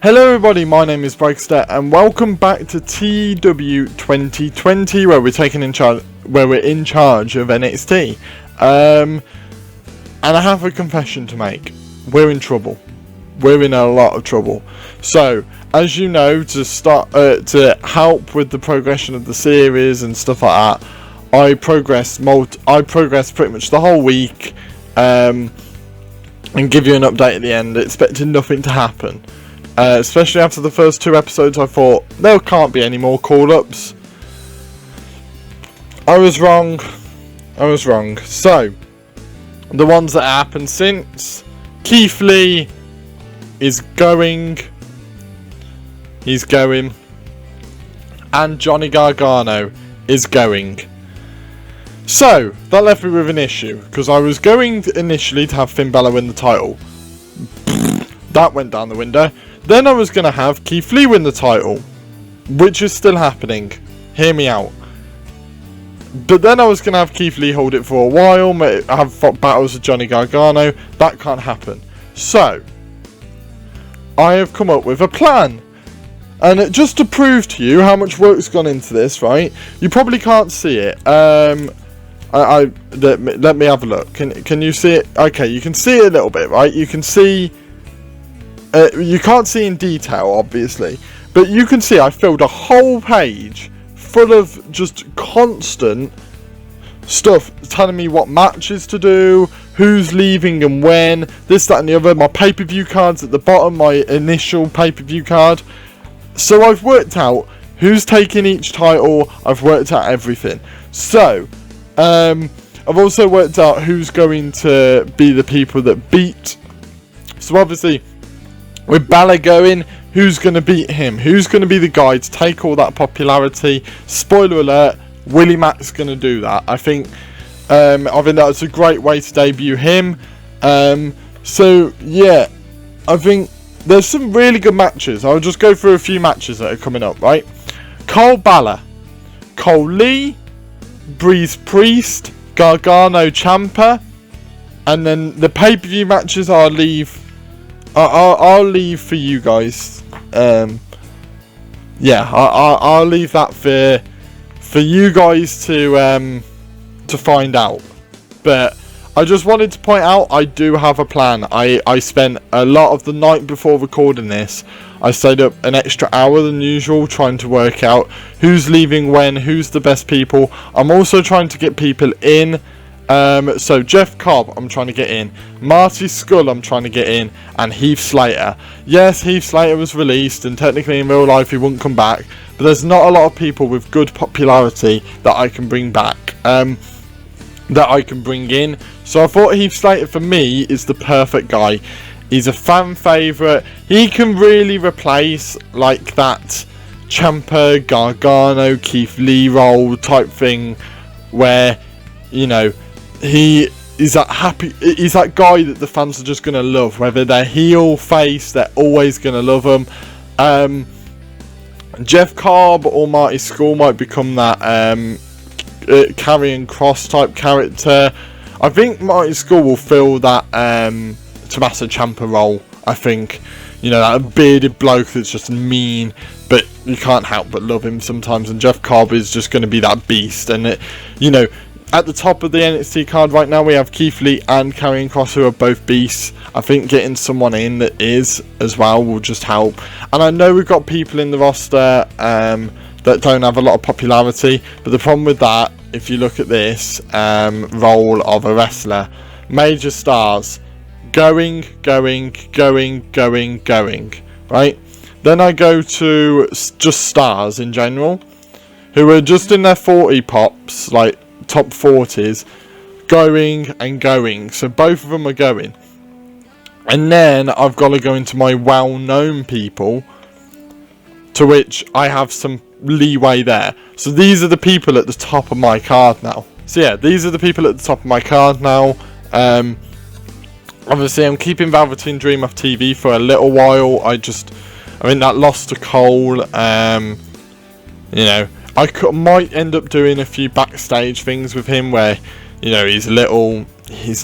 Hello everybody, my name is Bragster and welcome back to TEW 2020 where we're in charge of NXT. And I have a confession to make. We're in trouble. We're in a lot of trouble. So, as you know, to help with the progression of the series and stuff like that, I progressed pretty much the whole week, and give you an update at the end, expecting nothing to happen. Especially after the first two episodes, I thought there can't be any more call-ups. I was wrong. So, the ones that happened since: Keith Lee is going. He's going. And Johnny Gargano is going. So, that left me with an issue, because I was going initially to have Finn Balor win the title. That went down the window. Then I was going to have Keith Lee win the title, which is still happening. Hear me out. But then I was going to have Keith Lee hold it for a while, have battles with Johnny Gargano. That can't happen. So, I have come up with a plan. And just to prove to you how much work's gone into this, right? You probably can't see it. Let me have a look. Can you see it? Okay, you can see it a little bit, right? You can see... you can't see in detail, obviously, but you can see I filled a whole page full of just constant stuff telling me what matches to do, who's leaving and when, this, that and the other. My pay-per-view cards at the bottom, my initial pay-per-view card. So I've worked out who's taking each title, I've worked out everything. So, I've also worked out who's going to be the people that beat. So obviously, with Balor going, who's going to beat him? Who's going to be the guy to take all that popularity? Spoiler alert, Willie Mack's going to do that. I think that's a great way to debut him. So, yeah, I think there's some really good matches. I'll just go through a few matches that are coming up, right? Cole Balor, Cole Lee, Breeze Priest, Gargano Ciampa, and then the pay-per-view matches I'll leave for you guys. Yeah, I'll leave that for you guys to find out. But I just wanted to point out I do have a plan. I spent a lot of the night before recording this. I stayed up an extra hour than usual trying to work out who's leaving when, who's the best people. I'm also trying to get people in. So Jeff Cobb, I'm trying to get in. Marty Scurll, I'm trying to get in. And Heath Slater. Yes, Heath Slater was released, and technically in real life he wouldn't come back. But there's not a lot of people with good popularity that I can bring back. That I can bring in. So I thought Heath Slater for me is the perfect guy. He's a fan favourite. He can really replace like that Ciampa, Gargano, Keith Lee role type thing, where, you know, he's that guy that the fans are just going to love. Whether they're heel, face, they're always going to love him. Jeff Cobb or Marty Scurll might become that Karrion Kross type character. I think Marty Scurll will fill that Tommaso Ciampa role. I think, you know, that bearded bloke that's just mean, but you can't help but love him sometimes. And Jeff Cobb is just going to be that beast. And you know, at the top of the NXT card right now, we have Keith Lee and Karrion Kross, who are both beasts. I think getting someone in that is as well will just help. And I know we've got people in the roster that don't have a lot of popularity, but the problem with that, if you look at this role of a wrestler, major stars going, right? Then I go to just stars in general, who are just in their 40 pops, like top 40s, going. So both of them are going. And then I've got to go into my well-known people, to which I have some leeway there. So these are the people at the top of my card now. So yeah, these are the people at the top of my card now. Obviously I'm keeping Velveteen Dream off TV for a little while. I mean, that loss to Cole, you know, I might end up doing a few backstage things with him where, you know, he's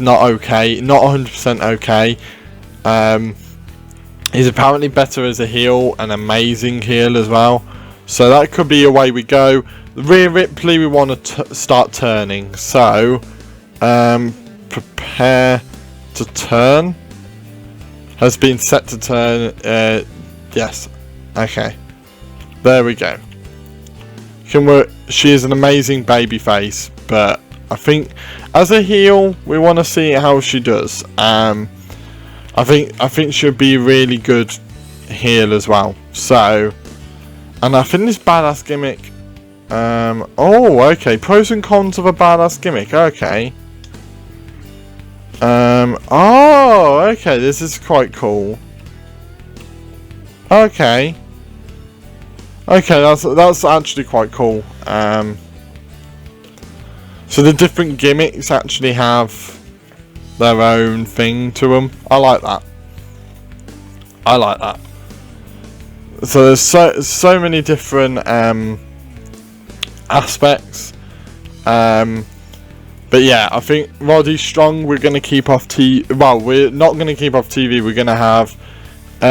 not okay, not 100% okay. He's apparently better as a heel, an amazing heel as well. So that could be a way we go. Rhea Ripley, we want to start turning. So, prepare to turn. Has been set to turn. Yes. Okay. There we go. She is an amazing babyface, but I think as a heel, we want to see how she does. I think she'll be a really good heel as well. So, and I think this badass gimmick. Oh, okay. Pros and cons of a badass gimmick. Okay. Oh, okay. This is quite cool. Okay. Okay, that's actually quite cool. So the different gimmicks actually have their own thing to them. I like that. I like that. So there's so many different aspects. But yeah, I think Roddy Strong we're going to keep off well, we're not going to keep off TV. We're going to have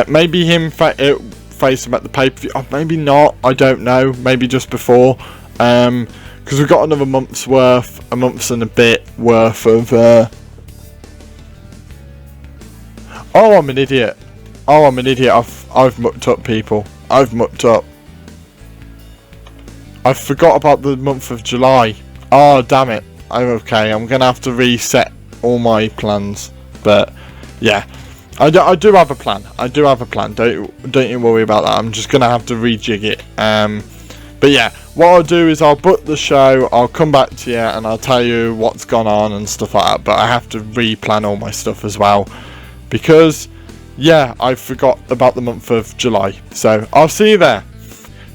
maybe him face him at the pay-per-view. Oh, maybe not. I don't know. Maybe just before. Because we've got another month's worth, a month and a bit worth of... Oh, I'm an idiot. Oh, I'm an idiot. I've mucked up, people. I've mucked up. I forgot about the month of July. Oh, damn it. I'm okay. I'm going to have to reset all my plans. But, yeah. I do have a plan. I do have a plan. Don't you worry about that. I'm just going to have to rejig it. But yeah, what I'll do is I'll book the show. I'll come back to you and I'll tell you what's gone on and stuff like that. But I have to replan all my stuff as well. Because, yeah, I forgot about the month of July. So, I'll see you there.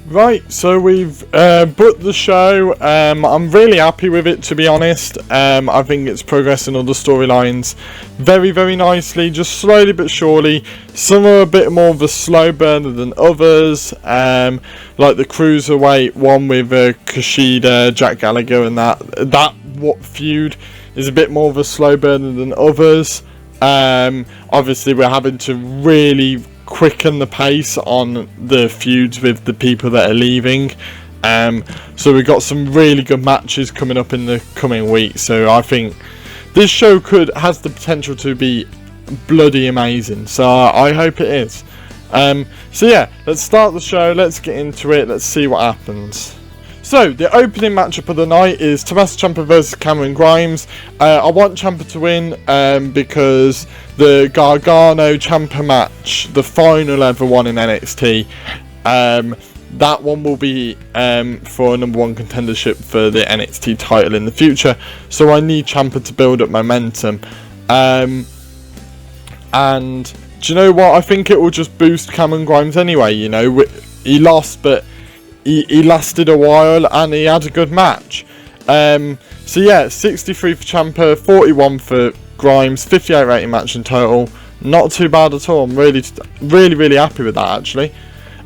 Right, so we've booked the show. I'm really happy with it, to be honest. I think it's progressing all the storylines very, very nicely, just slowly but surely. Some are a bit more of a slow burner than others, like the Cruiserweight one with Kushida, Jack Gallagher, and that feud is a bit more of a slow burner than others. Obviously, we're having to really quicken the pace on the feuds with the people that are leaving. So we've got some really good matches coming up in the coming weeks. So I think this show has the potential to be bloody amazing. So I hope it is. So yeah, let's start the show. Let's get into it. Let's see what happens. So, the opening matchup of the night is Tommaso Ciampa versus Cameron Grimes. I want Ciampa to win because the Gargano Ciampa match, the final ever one in NXT, that one will be for a number one contendership for the NXT title in the future. So I need Ciampa to build up momentum. And do you know what? I think it will just boost Cameron Grimes anyway. You know, he lost, but he lasted a while and he had a good match. So yeah, 63 for Ciampa, 41 for Grimes, 58 rating match in total. Not too bad at all. I'm really happy with that actually.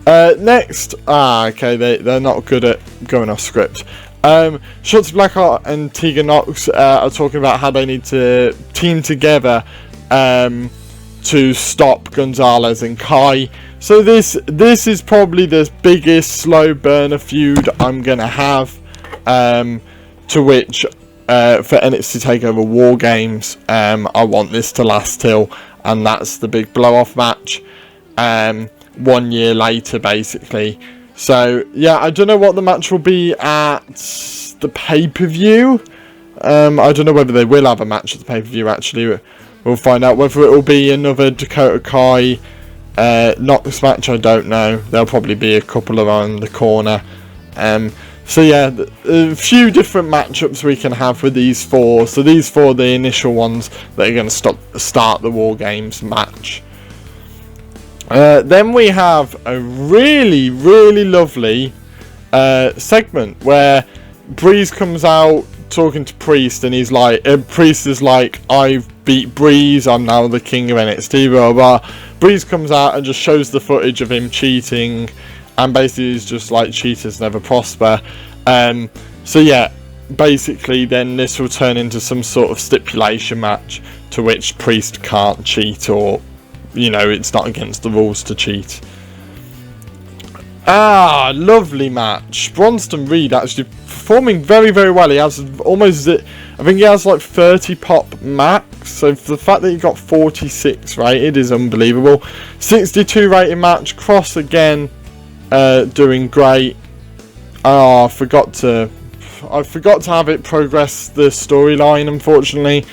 Next, okay, they're not good at going off script. Shotzi Blackheart and Tegan Nox are talking about how they need to team together to stop Gonzalez and Kai. So this is probably the biggest slow burner feud I'm gonna have, to which for NXT TakeOver War Games, I want this to last till, and that's the big blow off match, 1 year later basically. So yeah, I don't know what the match will be at the pay-per-view. I don't know whether they will have a match at the pay-per-view actually. We'll find out whether it will be another Dakota Kai Nox match. I don't know. There'll probably be a couple around the corner. So yeah, a few different matchups we can have with these four. So these four are the initial ones that are going to start the War Games match. Then we have a really lovely segment where Breeze comes out talking to Priest, and he's like, Priest is like, I've beat Breeze, I'm now the king of NXT, blah blah. Breeze comes out and just shows the footage of him cheating, and basically he's just like, cheaters never prosper. So yeah, basically then this will turn into some sort of stipulation match to which Priest can't cheat or you know, it's not against the rules to cheat. Ah, lovely match. Bronson Reed actually performing very, very well. He has almost, I think he has like 30 pop max. So for the fact that he got 46 rated is unbelievable. 62 rated match. Cross again, doing great. Oh, I forgot to have it progress the storyline, unfortunately,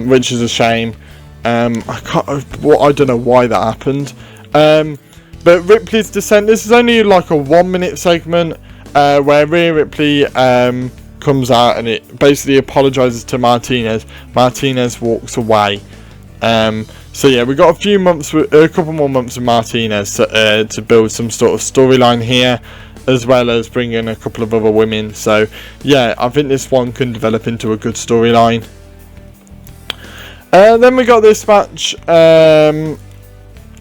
which is a shame. I don't know why that happened. But Ripley's descent. This is only like a 1 minute segment where Rhea Ripley comes out and it basically apologizes to Martinez. Martinez walks away. So yeah, we've got a couple more months with Martinez to build some sort of storyline here, as well as bring in a couple of other women. So yeah, I think this one can develop into a good storyline. Then we got this match.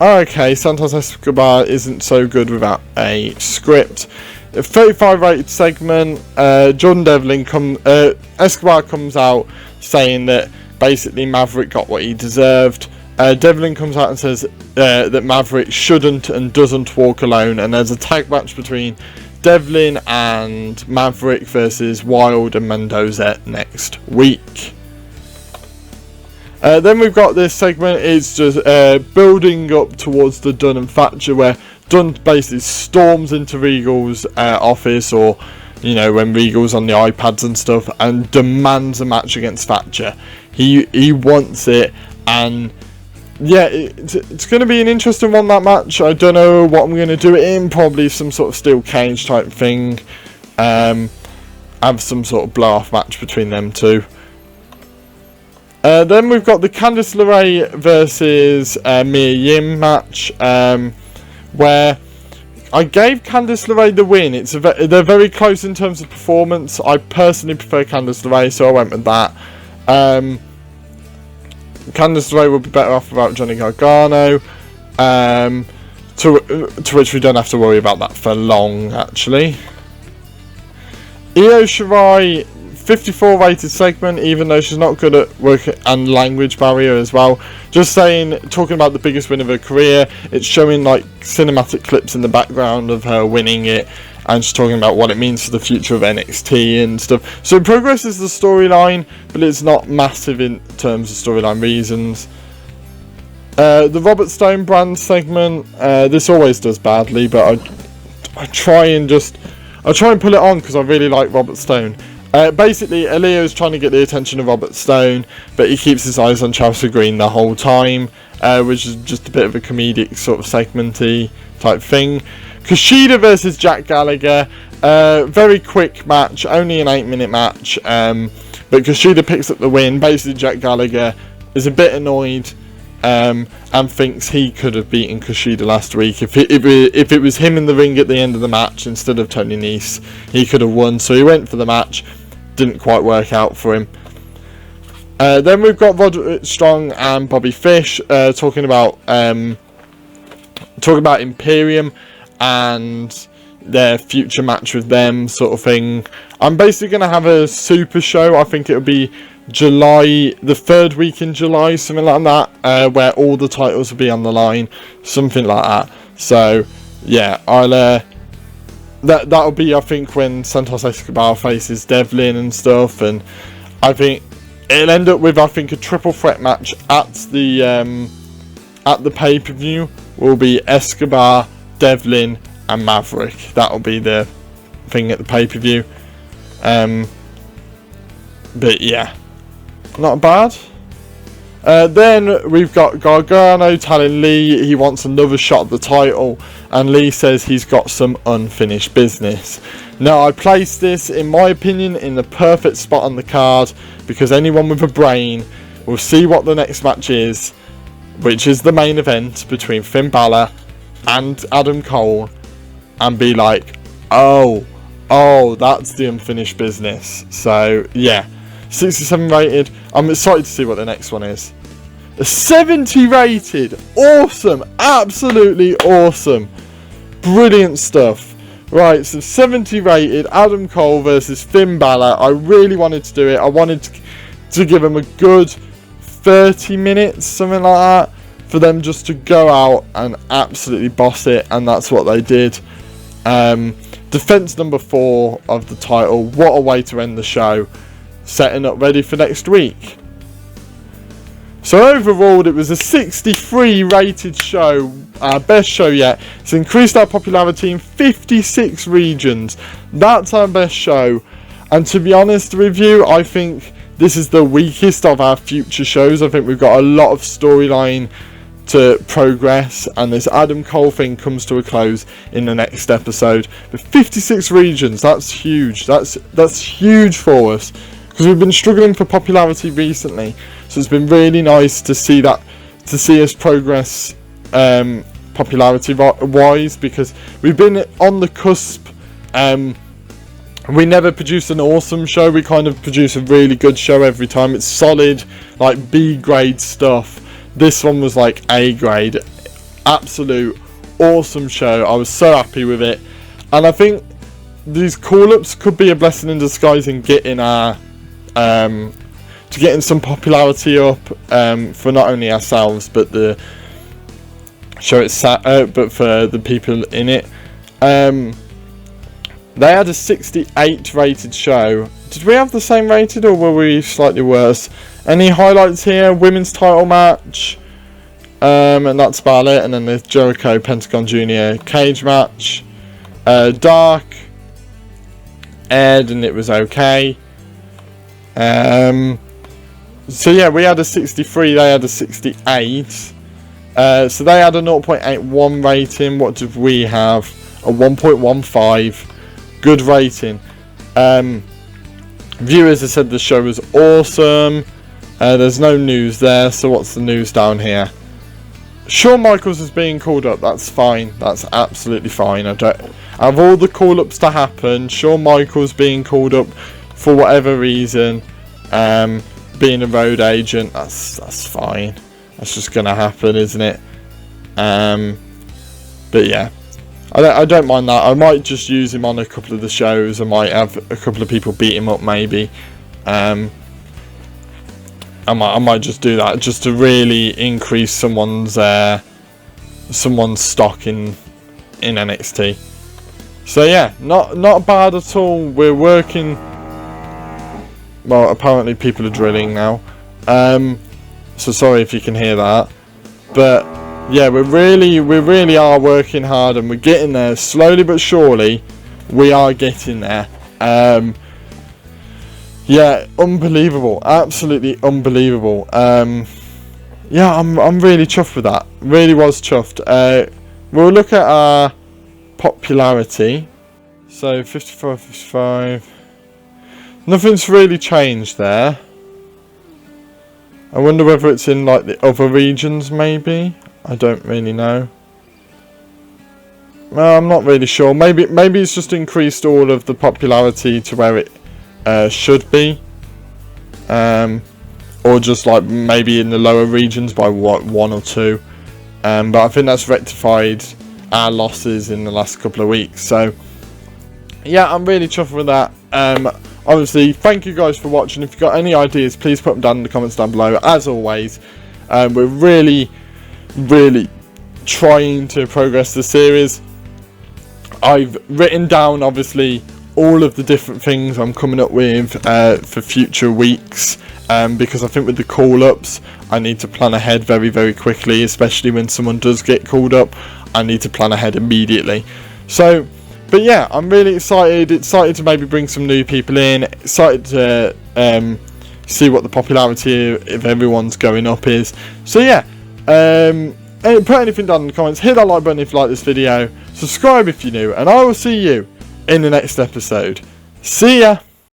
Okay, Santos Escobar isn't so good without a script. A 35 rated segment. Jordan Devlin Escobar comes out saying that basically Maverick got what he deserved. Devlin comes out and says that Maverick shouldn't and doesn't walk alone, and there's a tag match between Devlin and Maverick versus Wilde and Mendoza next week. Then we've got this segment. It's just building up towards the Dunn and Thatcher, where Dunn basically storms into Regal's office, or you know, when Regal's on the iPads and stuff, and demands a match against Thatcher. He wants it, and yeah, it's going to be an interesting one, that match. I don't know what I'm going to do it in. Probably some sort of steel cage type thing. Have some sort of blow off match between them two. Then we've got the Candice LeRae versus Mia Yim match, where I gave Candice LeRae the win. They're very close in terms of performance. I personally prefer Candice LeRae, so I went with that. Candice LeRae will be better off without Johnny Gargano, to which we don't have to worry about that for long, actually. Io Shirai, 54 rated segment, even though she's not good at work and language barrier as well. Just saying, talking about the biggest win of her career. It's showing like cinematic clips in the background of her winning it, and she's talking about what it means for the future of NXT and stuff. So it progresses the storyline, but it's not massive in terms of storyline reasons. The Robert Stone brand segment, this always does badly, but I try and put it on because I really like Robert Stone. Basically, Elio is trying to get the attention of Robert Stone, but he keeps his eyes on Chelsea Green the whole time, which is just a bit of a comedic sort of segmenty type thing. Kushida versus Jack Gallagher, very quick match, only an 8-minute match, but Kushida picks up the win. Basically, Jack Gallagher is a bit annoyed and thinks he could have beaten Kushida last week. If it was him in the ring at the end of the match instead of Tony Nese, he could have won. So he went for the match. Didn't quite work out for him. Then we've got Roderick Strong and Bobby Fish talking about Imperium and their future match with them, sort of thing. I'm basically going to have a super show. I think it'll be July, the third week in July, something like that, where all the titles will be on the line, something like that. So yeah, that'll be, I think, when Santos Escobar faces Devlin and stuff, and I think it'll end up with, I think, a triple threat match at the pay-per-view. Will be Escobar, Devlin, and Maverick. That'll be the thing at the pay-per-view. But yeah, not bad. Then we've got Gargano telling Lee he wants another shot at the title, and Lee says he's got some unfinished business. Now, I placed this, in my opinion, in the perfect spot on the card, because anyone with a brain will see what the next match is, which is the main event between Finn Balor and Adam Cole, and be like, oh, that's the unfinished business. So yeah, 67 rated. I'm excited to see what the next one is. A 70 rated. Awesome. Absolutely awesome. Brilliant stuff. Right, so 70 rated. Adam Cole versus Finn Balor. I really wanted to do it. I wanted to give him a good 30 minutes, something like that. for them just to go out and absolutely boss it, and that's what they did. Defense number 4 of the title. What a way to end the show, setting up ready for next week. So overall, it was a 63 rated show, our best show yet. It's increased our popularity in 56 regions. That's our best show. And to be honest with you, I think this is the weakest of our future shows. I think we've got a lot of storyline to progress, and this Adam Cole thing comes to a close in the next episode. But 56 regions, that's huge. That's huge for us, because we've been struggling for popularity recently. So it's been really nice to see that, to see us progress popularity wise, because we've been on the cusp. We never produce an awesome show. We kind of produce a really good show every time. It's solid, like B grade stuff. This one was like A grade. Absolute awesome show. I was so happy with it, and I think these call-ups could be a blessing in disguise in getting our to getting some popularity up for not only ourselves but the show itself, but for the people in it. They had a 68 rated show. Did we have the same rated, or were we slightly worse? Any highlights here? Women's title match, and that's about it. And then the Jericho Pentagon Jr. cage match. Dark aired and it was okay. So yeah, we had a 63, they had a 68. So they had a 0.81 rating. What did we have? A 1.15. Good rating. Viewers have said the show was awesome. There's no news there, so what's the news down here? Shawn Michaels is being called up. That's fine. That's absolutely fine. Out of all the call-ups to happen, Shawn Michaels being called up for whatever reason, being a road agent, that's fine. That's just gonna happen, isn't it? But yeah, I don't mind that. I might just use him on a couple of the shows. I might have a couple of people beat him up, maybe. I might just do that just to really increase someone's stock in NXT. So yeah, not bad at all. We're working. Well, apparently people are drilling now. So sorry if you can hear that, but yeah, we really are working hard, and we're getting there slowly but surely. We are getting there. Yeah, unbelievable, absolutely unbelievable. Yeah, I'm really chuffed with that. Really was chuffed. We'll look at our popularity. So 54, 55. Nothing's really changed there. I wonder whether it's in like the other regions, maybe. I don't really know. Well, I'm not really sure. Maybe it's just increased all of the popularity to where it should be, or just like maybe in the lower regions by what, 1 or 2. But I think that's rectified our losses in the last couple of weeks. So yeah, I'm really chuffed with that. Obviously, thank you guys for watching. If you've got any ideas, please put them down in the comments down below. As always, we're really trying to progress the series. I've written down, obviously, all of the different things I'm coming up with for future weeks, because I think with the call-ups, I need to plan ahead very quickly, especially when someone does get called up. I need to plan ahead immediately. So, but yeah, I'm really excited to maybe bring some new people in, excited to see what the popularity of everyone's going up is. So yeah, put anything down in the comments, hit that like button if you like this video, subscribe if you're new, and I will see you in the next episode. See ya!